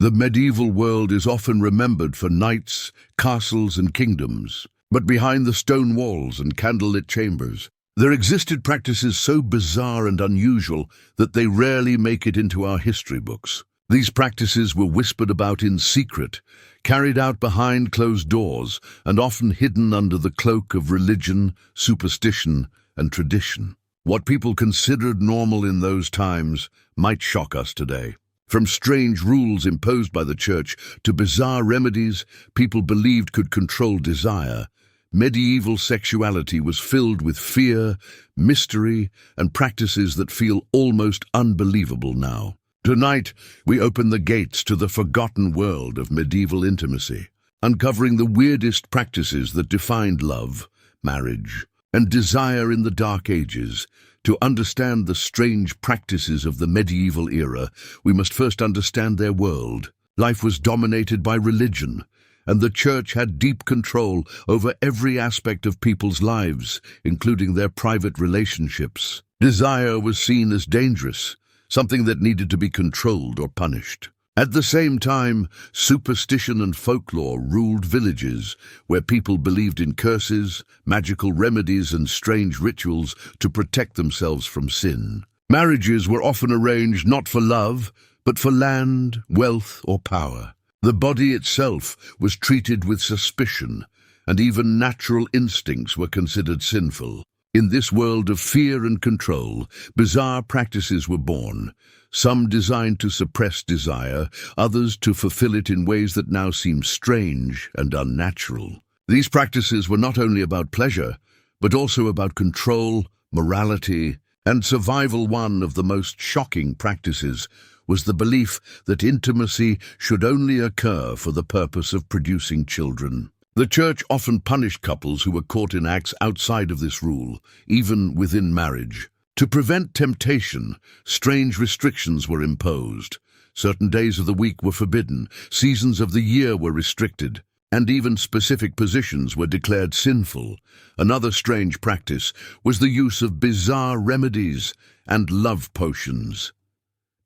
The medieval world is often remembered for knights, castles, and kingdoms. But behind the stone walls and candlelit chambers, there existed practices so bizarre and unusual that they rarely make it into our history books. These practices were whispered about in secret, carried out behind closed doors, and often hidden under the cloak of religion, superstition, and tradition. What people considered normal in those times might shock us today. From strange rules imposed by the church to bizarre remedies people believed could control desire, medieval sexuality was filled with fear, mystery, and practices that feel almost unbelievable now. Tonight, we open the gates to the forgotten world of medieval intimacy, uncovering the weirdest practices that defined love, marriage, and desire in the Dark Ages. To understand the strange practices of the medieval era, we must first understand their world. Life was dominated by religion, and the church had deep control over every aspect of people's lives, including their private relationships. Desire was seen as dangerous, something that needed to be controlled or punished. At the same time, superstition and folklore ruled villages, where people believed in curses, magical remedies, and strange rituals to protect themselves from sin. Marriages were often arranged not for love, but for land, wealth, or power. The body itself was treated with suspicion, and even natural instincts were considered sinful. In this world of fear and control, bizarre practices were born, some designed to suppress desire, others to fulfill it in ways that now seem strange and unnatural. These practices were not only about pleasure, but also about control, morality, and survival. One of the most shocking practices was the belief that intimacy should only occur for the purpose of producing children. The church often punished couples who were caught in acts outside of this rule, even within marriage. To prevent temptation, strange restrictions were imposed. Certain days of the week were forbidden, seasons of the year were restricted, and even specific positions were declared sinful. Another strange practice was the use of bizarre remedies and love potions.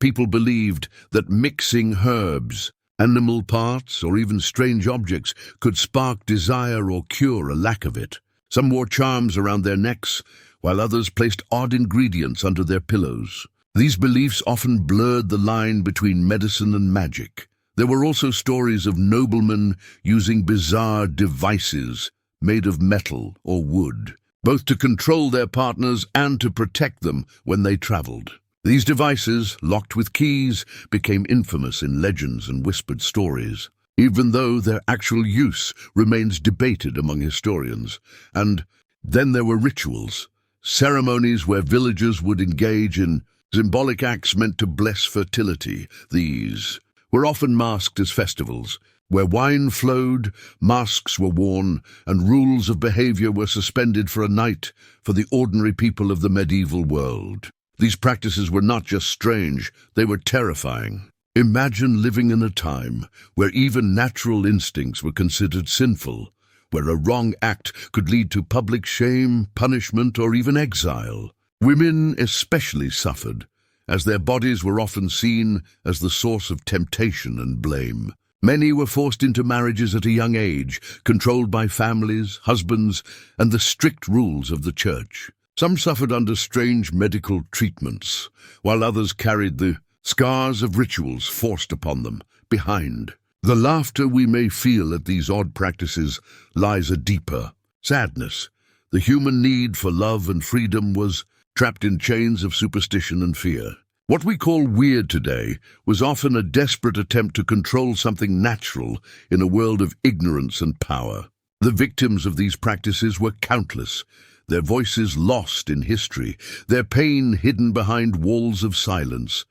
People believed that mixing herbs, animal parts, or even strange objects could spark desire or cure a lack of it. Some wore charms around their necks, while others placed odd ingredients under their pillows. These beliefs often blurred the line between medicine and magic. There were also stories of noblemen using bizarre devices made of metal or wood, both to control their partners and to protect them when they traveled. These devices, locked with keys, became infamous in legends and whispered stories, even though their actual use remains debated among historians. And then there were rituals, ceremonies where villagers would engage in symbolic acts meant to bless fertility. These were often masked as festivals, where wine flowed, masks were worn, and rules of behavior were suspended for a night for the ordinary people of the medieval world. These practices were not just strange, they were terrifying. Imagine living in a time where even natural instincts were considered sinful, where a wrong act could lead to public shame, punishment, or even exile. Women especially suffered, as their bodies were often seen as the source of temptation and blame. Many were forced into marriages at a young age, controlled by families, husbands, and the strict rules of the church. Some suffered under strange medical treatments, while others carried the scars of rituals forced upon them behind. The laughter we may feel at these odd practices lies a deeper sadness. The human need for love and freedom was trapped in chains of superstition and fear. What we call weird today was often a desperate attempt to control something natural in a world of ignorance and power. The victims of these practices were countless, their voices lost in history, their pain hidden behind walls of silence.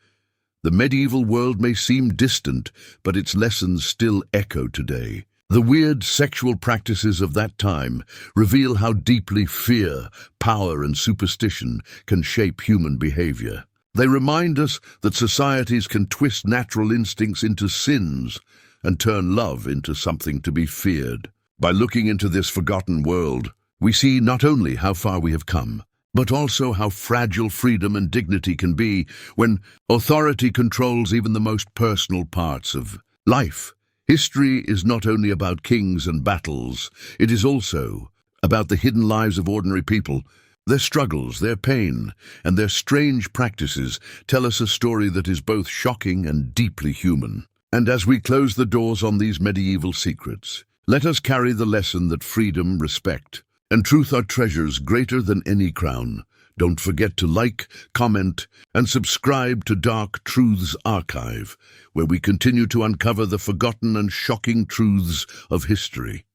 The medieval world may seem distant, but its lessons still echo today. The weird sexual practices of that time reveal how deeply fear, power, and superstition can shape human behavior. They remind us that societies can twist natural instincts into sins and turn love into something to be feared. By looking into this forgotten world, we see not only how far we have come, but also how fragile freedom and dignity can be when authority controls even the most personal parts of Life. History is not only about kings and battles, it is also about the hidden lives of ordinary people. Their struggles, their pain, and their strange practices tell us a story that is both shocking and deeply human. And as we close the doors on these medieval secrets, let us carry the lesson that freedom, respect, and truth are treasures greater than any crown. Don't forget to like, comment, and subscribe to Dark Truths Archive, where we continue to uncover the forgotten and shocking truths of history.